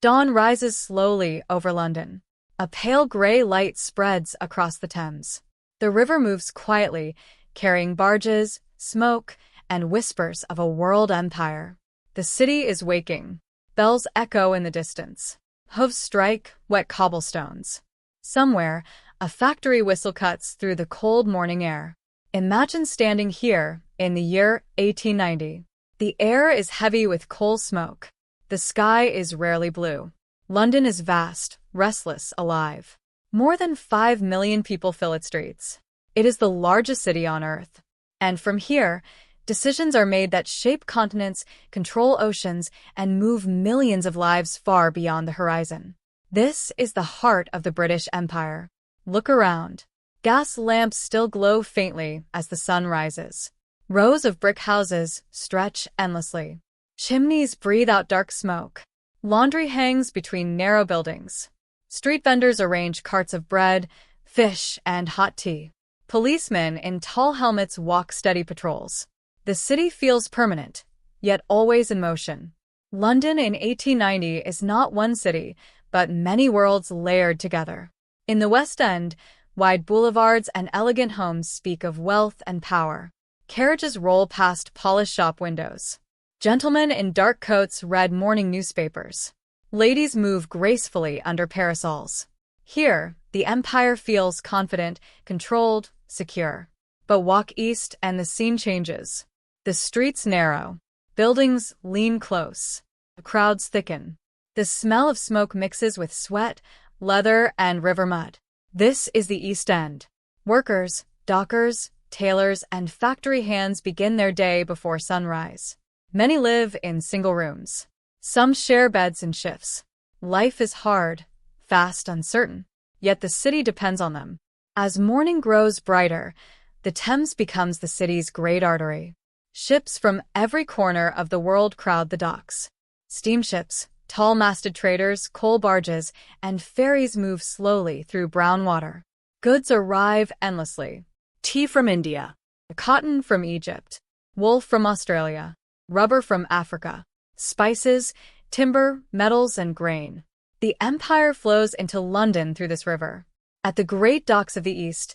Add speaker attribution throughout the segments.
Speaker 1: Dawn rises slowly over London. A pale grey light spreads across the Thames. The river moves quietly, carrying barges, smoke, and whispers of a world empire. The city is waking. Bells echo in the distance. Hooves strike wet cobblestones. Somewhere, a factory whistle cuts through the cold morning air. Imagine standing here in the year 1890. The air is heavy with coal smoke. The sky is rarely blue. London is vast, restless, alive. More than 5 million people fill its streets. It is the largest city on Earth. And from here, decisions are made that shape continents, control oceans, and move millions of lives far beyond the horizon. This is the heart of the British Empire. Look around. Gas lamps still glow faintly as the sun rises. Rows of brick houses stretch endlessly. Chimneys breathe out dark smoke. Laundry hangs between narrow buildings. Street vendors arrange carts of bread, fish, and hot tea. Policemen in tall helmets walk steady patrols. The city feels permanent, yet always in motion. London in 1890 is not one city, but many worlds layered together. In the West End, wide boulevards and elegant homes speak of wealth and power. Carriages roll past polished shop windows. Gentlemen in dark coats read morning newspapers. Ladies move gracefully under parasols. Here, the empire feels confident, controlled, secure. But walk east and the scene changes. The streets narrow. Buildings lean close. Crowds thicken. The smell of smoke mixes with sweat, leather, and river mud. This is the East End. Workers, dockers, tailors, and factory hands begin their day before sunrise. Many live in single rooms. Some share beds in shifts. Life is hard, fast, uncertain, yet the city depends on them. As morning grows brighter, the Thames becomes the city's great artery. Ships from every corner of the world crowd the docks. Steamships, tall-masted traders, coal barges, and ferries move slowly through brown water. Goods arrive endlessly. Tea from India, cotton from Egypt, wool from Australia, rubber from Africa, spices, timber, metals, and grain. The empire flows into London through this river. At the great docks of the East,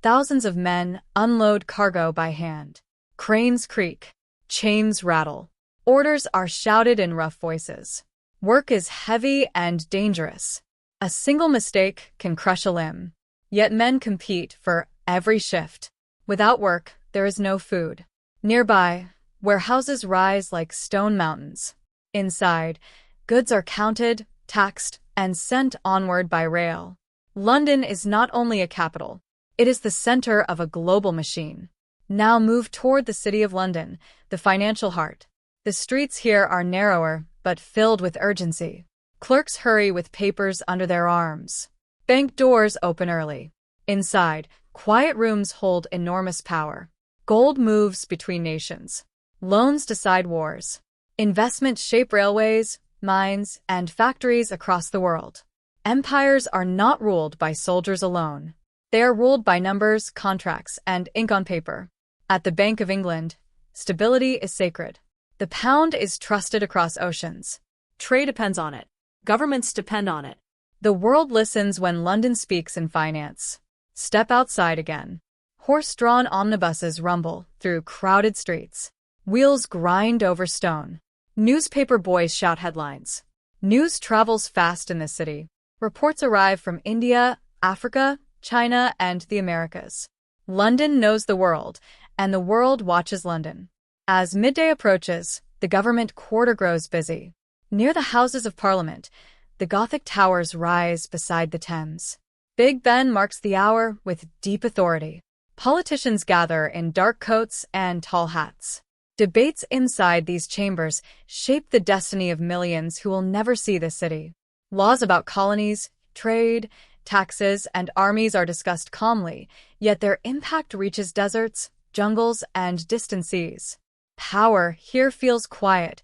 Speaker 1: thousands of men unload cargo by hand. Cranes creak, chains rattle. Orders are shouted in rough voices. Work is heavy and dangerous. A single mistake can crush a limb. Yet men compete for every shift. Without work, there is no food. Nearby, warehouses rise like stone mountains. Inside, goods are counted, taxed, and sent onward by rail. London is not only a capital, it is the center of a global machine. Now move toward the City of London, the financial heart. The streets here are narrower, but filled with urgency. Clerks hurry with papers under their arms. Bank doors open early. Inside, quiet rooms hold enormous power. Gold moves between nations. Loans decide wars. Investments shape railways, mines, and factories across the world. Empires are not ruled by soldiers alone. They are ruled by numbers, contracts, and ink on paper. At the Bank of England, stability is sacred. The pound is trusted across oceans. Trade depends on it. Governments depend on it. The world listens when London speaks in finance. Step outside again. Horse-drawn omnibuses rumble through crowded streets. Wheels grind over stone. Newspaper boys shout headlines. News travels fast in this city. Reports arrive from India, Africa, China, and the Americas. London knows the world, and the world watches London. As midday approaches, the government quarter grows busy. Near the Houses of Parliament, the Gothic towers rise beside the Thames. Big Ben marks the hour with deep authority. Politicians gather in dark coats and tall hats. Debates inside these chambers shape the destiny of millions who will never see the city. Laws about colonies, trade, taxes, and armies are discussed calmly, yet their impact reaches deserts, jungles, and distant seas. Power here feels quiet,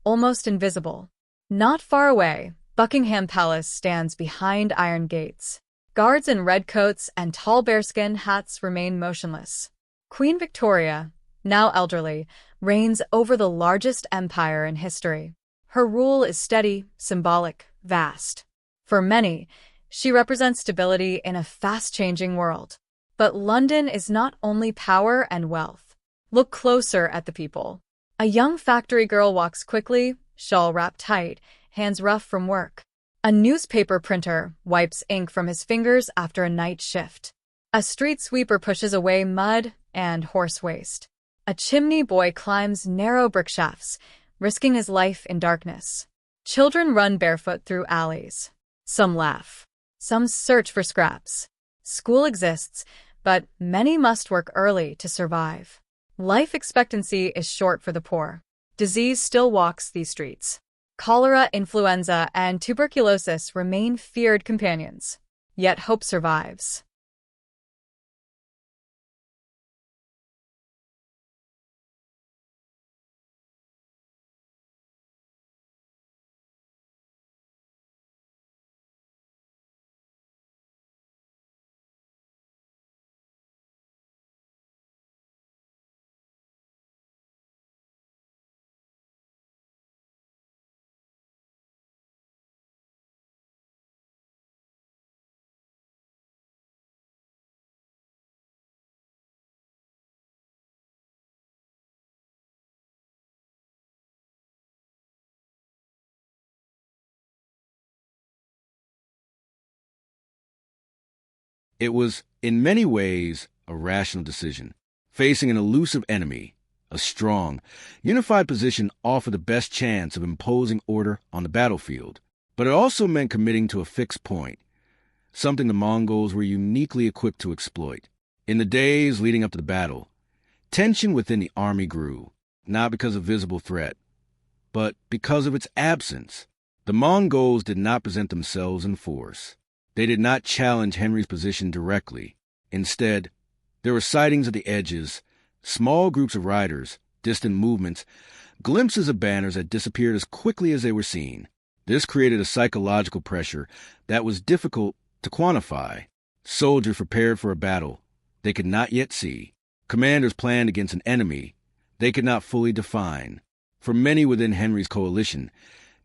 Speaker 1: almost invisible. Not far away, Buckingham Palace stands behind iron gates. Guards in red coats and tall bearskin hats remain motionless. Queen Victoria, now elderly, reigns over the largest empire in history. Her rule is steady, symbolic, vast. For many, she represents stability in a fast-changing world. But London is not only power and wealth. Look closer at the people. A young factory girl walks quickly, shawl wrapped tight, hands rough from work. A newspaper printer wipes ink from his fingers after a night shift. A street sweeper pushes away mud and horse waste. A chimney boy climbs narrow brick shafts, risking his life in darkness. Children run barefoot through alleys. Some laugh. Some search for scraps. School exists, but many must work early to survive. Life expectancy is short for the poor. Disease still walks these streets. Cholera, influenza, and tuberculosis remain feared companions. Yet hope survives.
Speaker 2: It was, in many ways, a rational decision. Facing an elusive enemy, a strong, unified position offered the best chance of imposing order on the battlefield. But it also meant committing to a fixed point, something the Mongols were uniquely equipped to exploit. In the days leading up to the battle, tension within the army grew, not because of visible threat, but because of its absence. The Mongols did not present themselves in force. They did not challenge Henry's position directly. Instead, there were sightings at the edges, small groups of riders, distant movements, glimpses of banners that disappeared as quickly as they were seen. This created a psychological pressure that was difficult to quantify. Soldiers prepared for a battle they could not yet see. Commanders planned against an enemy they could not fully define. For many within Henry's coalition,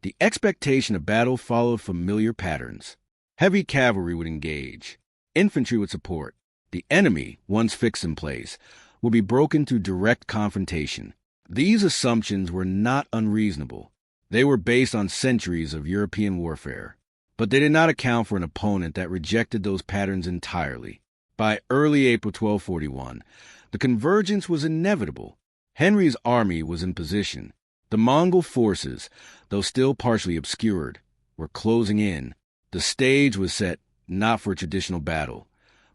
Speaker 2: the expectation of battle followed familiar patterns. Heavy cavalry would engage. Infantry would support. The enemy, once fixed in place, would be broken through direct confrontation. These assumptions were not unreasonable. They were based on centuries of European warfare. But they did not account for an opponent that rejected those patterns entirely. By early April 1241, the convergence was inevitable. Henry's army was in position. The Mongol forces, though still partially obscured, were closing in. The stage was set not for a traditional battle,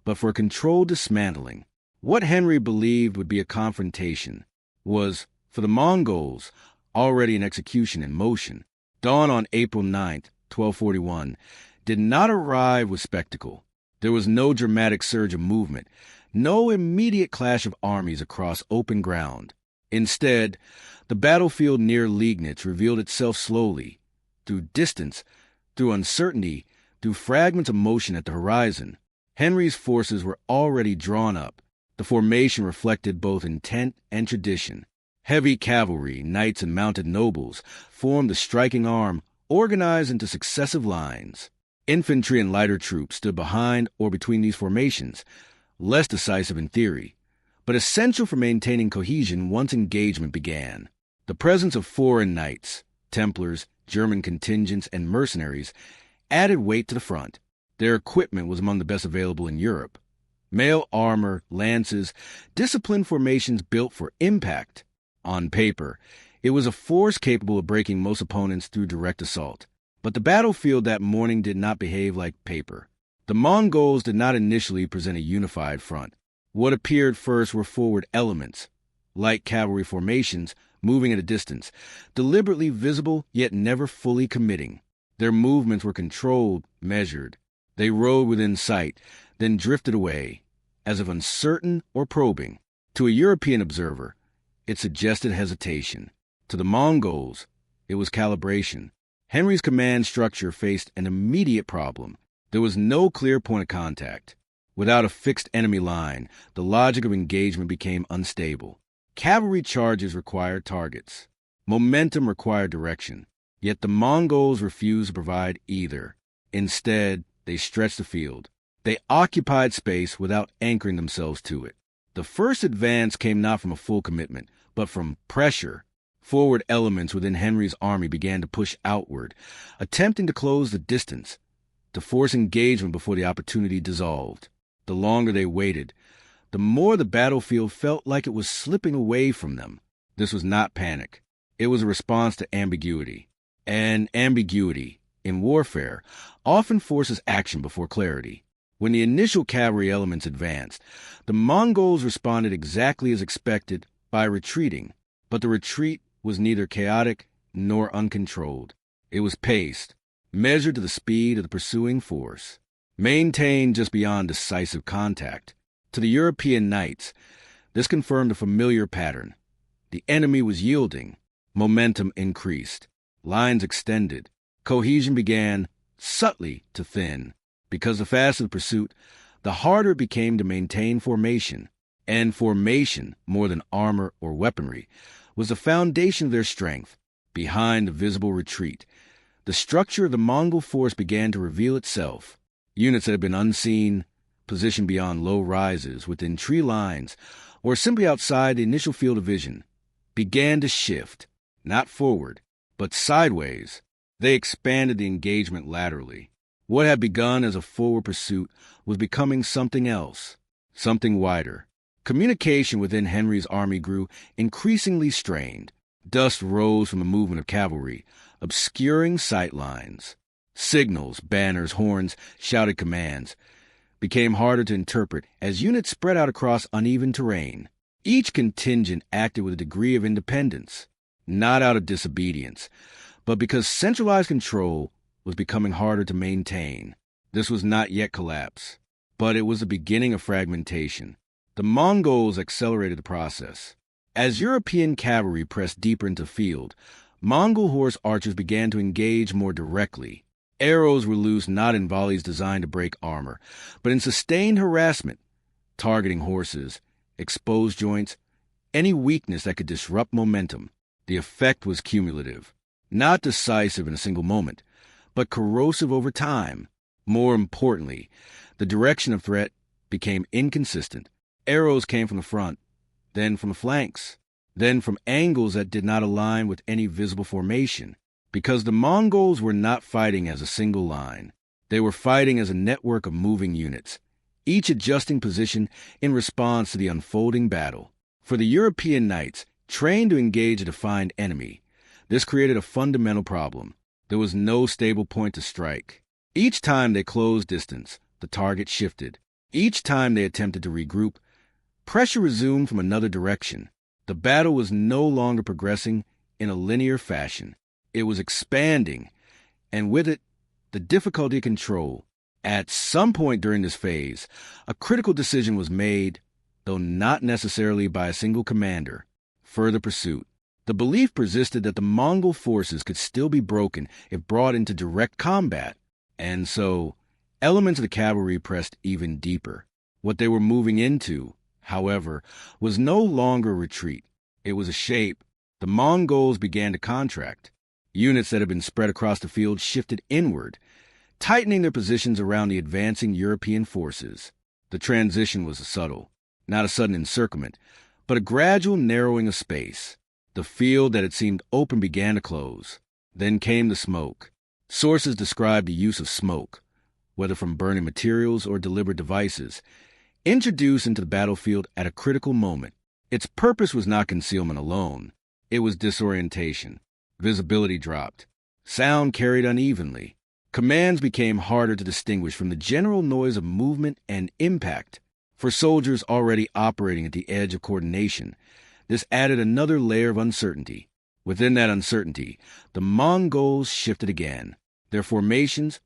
Speaker 2: but for a controlled dismantling. What Henry believed would be a confrontation was, for the Mongols, already an execution in motion. Dawn on April 9th, 1241, did not arrive with spectacle. There was no dramatic surge of movement, no immediate clash of armies across open ground. Instead, the battlefield near Liegnitz revealed itself slowly, through distance, through uncertainty, through fragments of motion at the horizon. Henry's forces were already drawn up. The formation reflected both intent and tradition. Heavy cavalry, knights, and mounted nobles formed the striking arm, organized into successive lines. Infantry and lighter troops stood behind or between these formations, less decisive in theory, but essential for maintaining cohesion once engagement began. The presence of foreign knights, Templars, German contingents, and mercenaries added weight to the front. Their equipment was among the best available in Europe. Mail armor, lances, disciplined formations built for impact. On paper, it was a force capable of breaking most opponents through direct assault. But the battlefield that morning did not behave like paper. The Mongols did not initially present a unified front. What appeared first were forward elements, light cavalry formations moving at a distance, deliberately visible yet never fully committing. Their movements were controlled, measured. They rode within sight, then drifted away, as if uncertain or probing. To a European observer, it suggested hesitation. To the Mongols, it was calibration. Henry's command structure faced an immediate problem. There was no clear point of contact. Without a fixed enemy line, the logic of engagement became unstable. Cavalry charges required targets. Momentum required direction. Yet the Mongols refused to provide either. Instead, they stretched the field. They occupied space without anchoring themselves to it. The first advance came not from a full commitment, but from pressure. Forward elements within Henry's army began to push outward, attempting to close the distance, to force engagement before the opportunity dissolved. The longer they waited, the more the battlefield felt like it was slipping away from them. This was not panic. It was a response to ambiguity. And ambiguity, in warfare, often forces action before clarity. When the initial cavalry elements advanced, the Mongols responded exactly as expected by retreating, but the retreat was neither chaotic nor uncontrolled. It was paced, measured to the speed of the pursuing force, maintained just beyond decisive contact. To the European knights, this confirmed a familiar pattern. The enemy was yielding, momentum increased, lines extended, cohesion began subtly to thin. Because the faster the pursuit, the harder it became to maintain formation. And formation, more than armor or weaponry, was the foundation of their strength. Behind the visible retreat, the structure of the Mongol force began to reveal itself. Units that had been unseen, positioned beyond low rises, within tree lines, or simply outside the initial field of vision, began to shift, not forward, but sideways. They expanded the engagement laterally. What had begun as a forward pursuit was becoming something else, something wider. Communication within Henry's army grew increasingly strained. Dust rose from the movement of cavalry, obscuring sight lines. Signals, banners, horns, shouted commands became harder to interpret as units spread out across uneven terrain. Each contingent acted with a degree of independence, not out of disobedience, but because centralized control was becoming harder to maintain. This was not yet collapse, but it was the beginning of fragmentation. The Mongols accelerated the process. As European cavalry pressed deeper into the field, Mongol horse archers began to engage more directly. Arrows were loosed not in volleys designed to break armor, but in sustained harassment, targeting horses, exposed joints, any weakness that could disrupt momentum. The effect was cumulative, not decisive in a single moment, but corrosive over time. More importantly, the direction of threat became inconsistent. Arrows came from the front, then from the flanks, then from angles that did not align with any visible formation. Because the Mongols were not fighting as a single line. They were fighting as a network of moving units, each adjusting position in response to the unfolding battle. For the European knights, trained to engage a defined enemy, this created a fundamental problem. There was no stable point to strike. Each time they closed distance, the target shifted. Each time they attempted to regroup, pressure resumed from another direction. The battle was no longer progressing in a linear fashion. It was expanding, and with it, the difficulty of control. At some point during this phase, a critical decision was made, though not necessarily by a single commander: further pursuit. The belief persisted that the Mongol forces could still be broken if brought into direct combat, and so elements of the cavalry pressed even deeper. What they were moving into, however, was no longer a retreat. It was a shape. The Mongols began to contract. Units that had been spread across the field shifted inward, tightening their positions around the advancing European forces. The transition was subtle, not a sudden encirclement, but a gradual narrowing of space. The field that had seemed open began to close. Then came the smoke. Sources described the use of smoke, whether from burning materials or deliberate devices, introduced into the battlefield at a critical moment. Its purpose was not concealment alone. It was disorientation. Visibility dropped. Sound carried unevenly. Commands became harder to distinguish from the general noise of movement and impact. For soldiers already operating at the edge of coordination, this added another layer of uncertainty. Within that uncertainty, the Mongols shifted again. Their formations,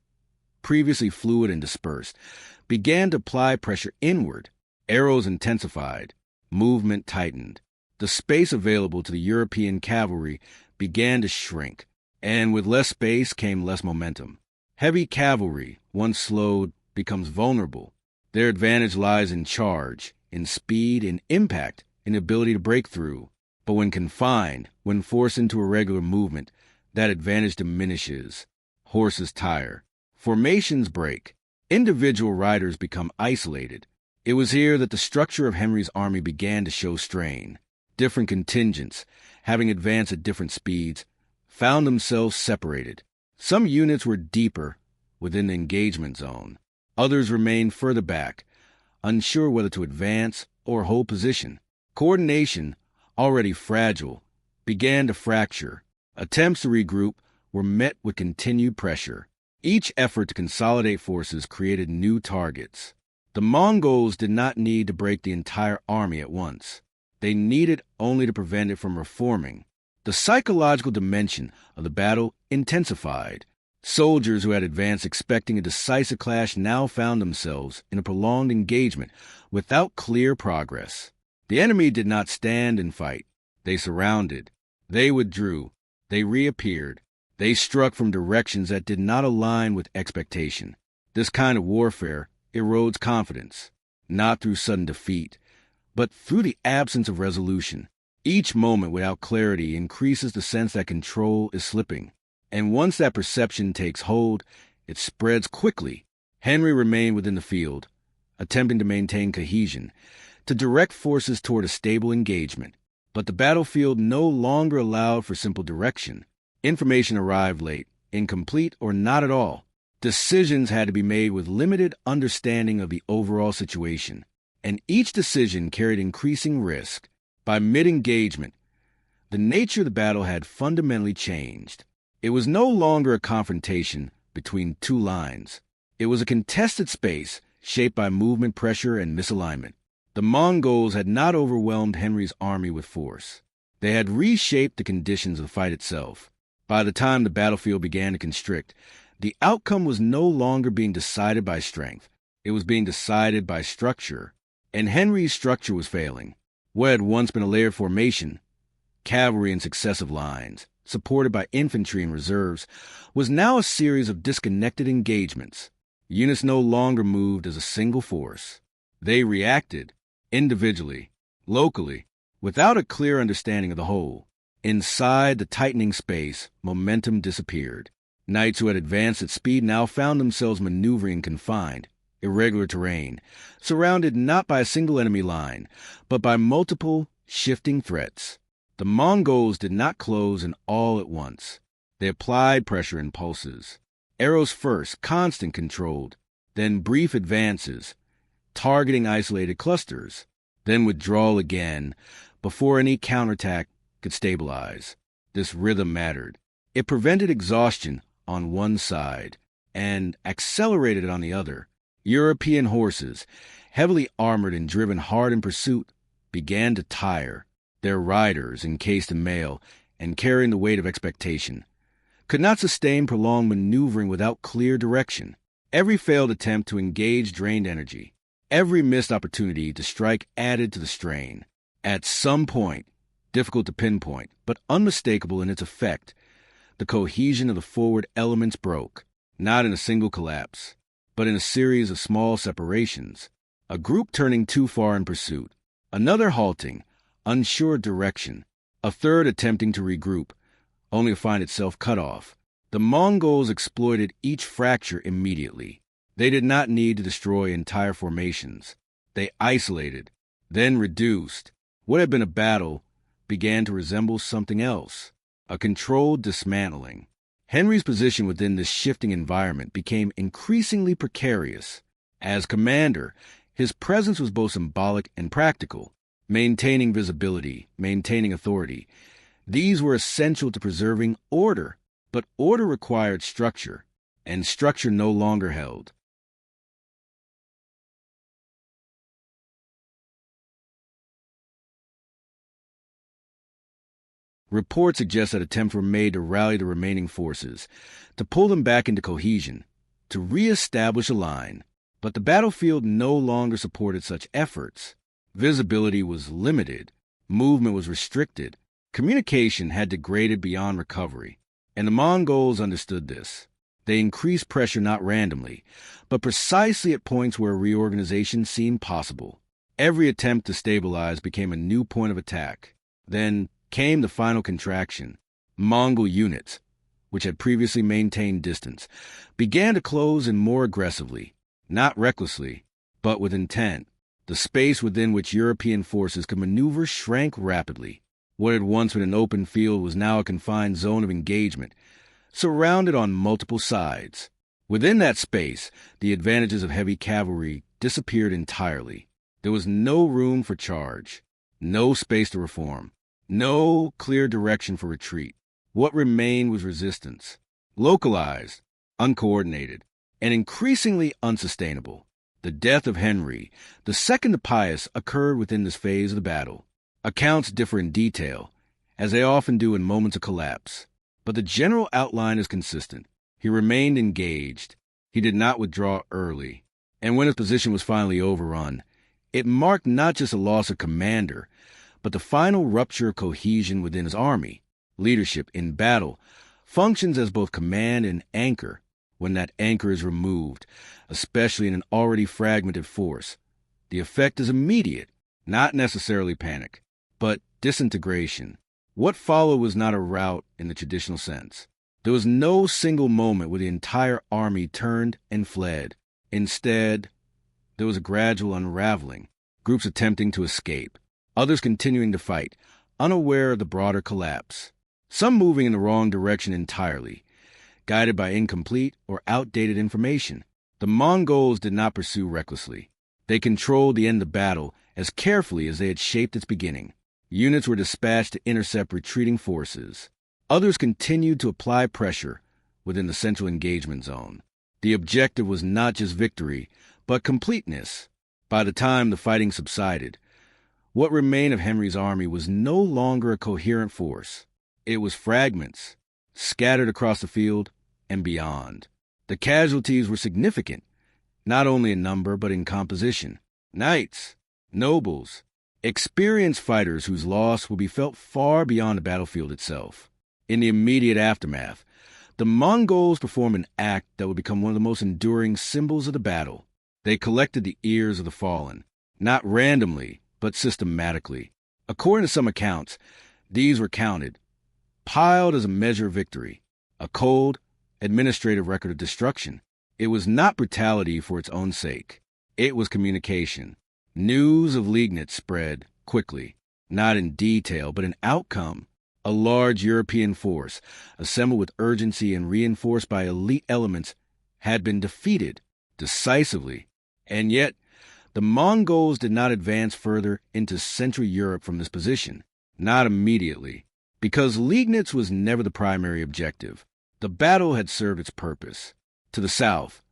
Speaker 2: previously fluid and dispersed, began to apply pressure inward. Arrows intensified. Movement tightened. The space available to the European cavalry began to shrink, and with less space came less momentum. Heavy cavalry, once slowed, becomes vulnerable. Their advantage lies in charge, in speed, in impact, in ability to break through. But when confined, when forced into irregular movement, that advantage diminishes. Horses tire. Formations break. Individual riders become isolated. It was here that the structure of Henry's army began to show strain. Different contingents, having advanced at different speeds, found themselves separated. Some units were deeper within the engagement zone. Others remained further back, unsure whether to advance or hold position. Coordination, already fragile, began to fracture. Attempts to regroup were met with continued pressure. Each effort to consolidate forces created new targets. The Mongols did not need to break the entire army at once. They needed only to prevent it from reforming. The psychological dimension of the battle intensified. Soldiers who had advanced expecting a decisive clash now found themselves in a prolonged engagement without clear progress. The enemy did not stand and fight. They surrounded. They withdrew. They reappeared. They struck from directions that did not align with expectation. This kind of warfare erodes confidence, not through sudden defeat, but through the absence of resolution. Each moment without clarity increases the sense that control is slipping. And once that perception takes hold, it spreads quickly. Henry remained within the field, attempting to maintain cohesion, to direct forces toward a stable engagement. But the battlefield no longer allowed for simple direction. Information arrived late, incomplete, or not at all. Decisions had to be made with limited understanding of the overall situation, and each decision carried increasing risk. By mid-engagement, the nature of the battle had fundamentally changed. It was no longer a confrontation between two lines. It was a contested space shaped by movement, pressure, and misalignment. The Mongols had not overwhelmed Henry's army with force. They had reshaped the conditions of the fight itself. By the time the battlefield began to constrict, the outcome was no longer being decided by strength. It was being decided by structure, and Henry's structure was failing. What had once been a layered formation, cavalry in successive lines, supported by infantry and reserves, was now a series of disconnected engagements. Units no longer moved as a single force. They reacted, individually, locally, without a clear understanding of the whole. Inside the tightening space, momentum disappeared. Knights who had advanced at speed now found themselves maneuvering confined, irregular terrain, surrounded not by a single enemy line, but by multiple, shifting threats. The Mongols did not close in all at once. They applied pressure in pulses. Arrows first, constant controlled, then brief advances, targeting isolated clusters, then withdrawal again, before any counterattack could stabilize. This rhythm mattered. It prevented exhaustion on one side and accelerated it on the other. European horses, heavily armored and driven hard in pursuit, began to tire. Their riders, encased in mail and carrying the weight of expectation, could not sustain prolonged maneuvering without clear direction. Every failed attempt to engage drained energy. Every missed opportunity to strike added to the strain. At some point, difficult to pinpoint, but unmistakable in its effect, the cohesion of the forward elements broke, not in a single collapse, but in a series of small separations. A group turning too far in pursuit, another halting, unsure of direction, a third attempting to regroup, only to find itself cut off. The Mongols exploited each fracture immediately. They did not need to destroy entire formations. They isolated, then reduced. What had been a battle began to resemble something else, a controlled dismantling. Henry's position within this shifting environment became increasingly precarious. As commander, his presence was both symbolic and practical. Maintaining visibility, maintaining authority. These were essential to preserving order, but order required structure, and structure no longer held. Reports suggest that attempts were made to rally the remaining forces, to pull them back into cohesion, to re-establish a line. But the battlefield no longer supported such efforts. Visibility was limited, movement was restricted, communication had degraded beyond recovery, and the Mongols understood this. They increased pressure not randomly, but precisely at points where reorganization seemed possible. Every attempt to stabilize became a new point of attack. Then came the final contraction. Mongol units, which had previously maintained distance, began to close in more aggressively, not recklessly, but with intent. The space within which European forces could maneuver shrank rapidly. What had once been an open field was now a confined zone of engagement, surrounded on multiple sides. Within that space, the advantages of heavy cavalry disappeared entirely. There was no room for charge, no space to reform, no clear direction for retreat. What remained was resistance, localized, uncoordinated, and increasingly unsustainable. The death of Henry II the Pious occurred within this phase of the battle. Accounts differ in detail, as they often do in moments of collapse, but the general outline is consistent. He remained engaged. He did not withdraw early, and when his position was finally overrun, it marked not just a loss of commander, but the final rupture of cohesion within his army. Leadership in battle functions as both command and anchor. When that anchor is removed, especially in an already fragmented force, the effect is immediate, not necessarily panic, but disintegration. What followed was not a rout in the traditional sense. There was no single moment where the entire army turned and fled. Instead, there was a gradual unraveling, groups attempting to escape, others continuing to fight, unaware of the broader collapse, some moving in the wrong direction entirely, guided by incomplete or outdated information. The Mongols did not pursue recklessly. They controlled the end of battle as carefully as they had shaped its beginning. Units were dispatched to intercept retreating forces. Others continued to apply pressure within the central engagement zone. The objective was not just victory, but completeness. By the time the fighting subsided, what remained of Henry's army was no longer a coherent force. It was fragments, scattered across the field and beyond. The casualties were significant, not only in number but in composition. Knights, nobles, experienced fighters whose loss would be felt far beyond the battlefield itself. In the immediate aftermath, the Mongols performed an act that would become one of the most enduring symbols of the battle. They collected the ears of the fallen, not randomly, but systematically. According to some accounts, these were counted, piled as a measure of victory, a cold, administrative record of destruction. It was not brutality for its own sake. It was communication. News of Liegnitz spread quickly, not in detail, but in outcome. A large European force, assembled with urgency and reinforced by elite elements, had been defeated decisively. And yet, the Mongols did not advance further into Central Europe from this position, not immediately, because Liegnitz was never the primary objective. The battle had served its purpose. To the south,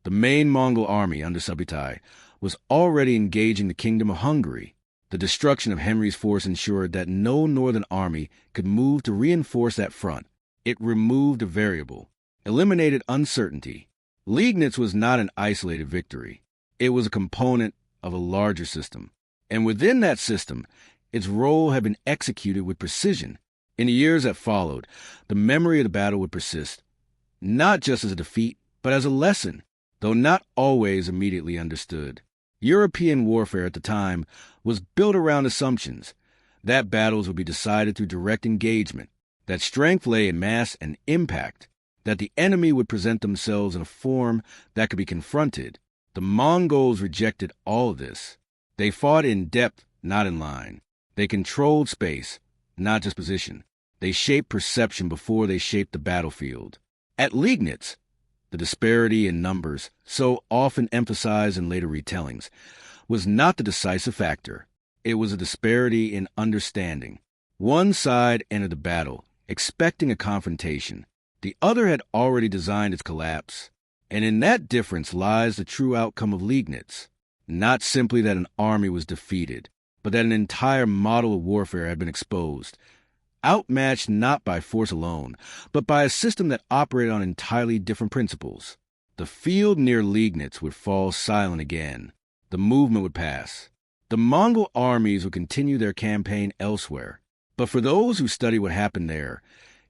Speaker 2: the main Mongol army under Subutai was already engaging the Kingdom of Hungary. The destruction of Henry's force ensured that no northern army could move to reinforce that front. It removed a variable, eliminated uncertainty. Liegnitz was not an isolated victory. It was a component of a larger system. And within that system, its role had been executed with precision. In the years that followed, the memory of the battle would persist, not just as a defeat, but as a lesson, though not always immediately understood. European warfare at the time was built around assumptions that battles would be decided through direct engagement, that strength lay in mass and impact, that the enemy would present themselves in a form that could be confronted. The Mongols rejected all of this. They fought in depth, not in line. They controlled space, not just position. They shaped perception before they shaped the battlefield. At Liegnitz, the disparity in numbers, so often emphasized in later retellings, was not the decisive factor. It was a disparity in understanding. One side entered the battle, expecting a confrontation. The other had already designed its collapse. And in that difference lies the true outcome of Liegnitz. Not simply that an army was defeated, but that an entire model of warfare had been exposed, outmatched not by force alone, but by a system that operated on entirely different principles. The field near Liegnitz would fall silent again. The movement would pass. The Mongol armies would continue their campaign elsewhere. But for those who study what happened there,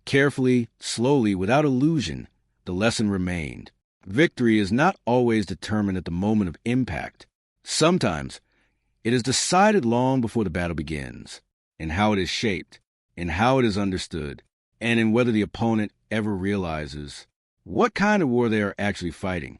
Speaker 2: carefully, slowly, without illusion, the lesson remained. Victory is not always determined at the moment of impact. Sometimes it is decided long before the battle begins, in how it is shaped, in how it is understood, and in whether the opponent ever realizes what kind of war they are actually fighting.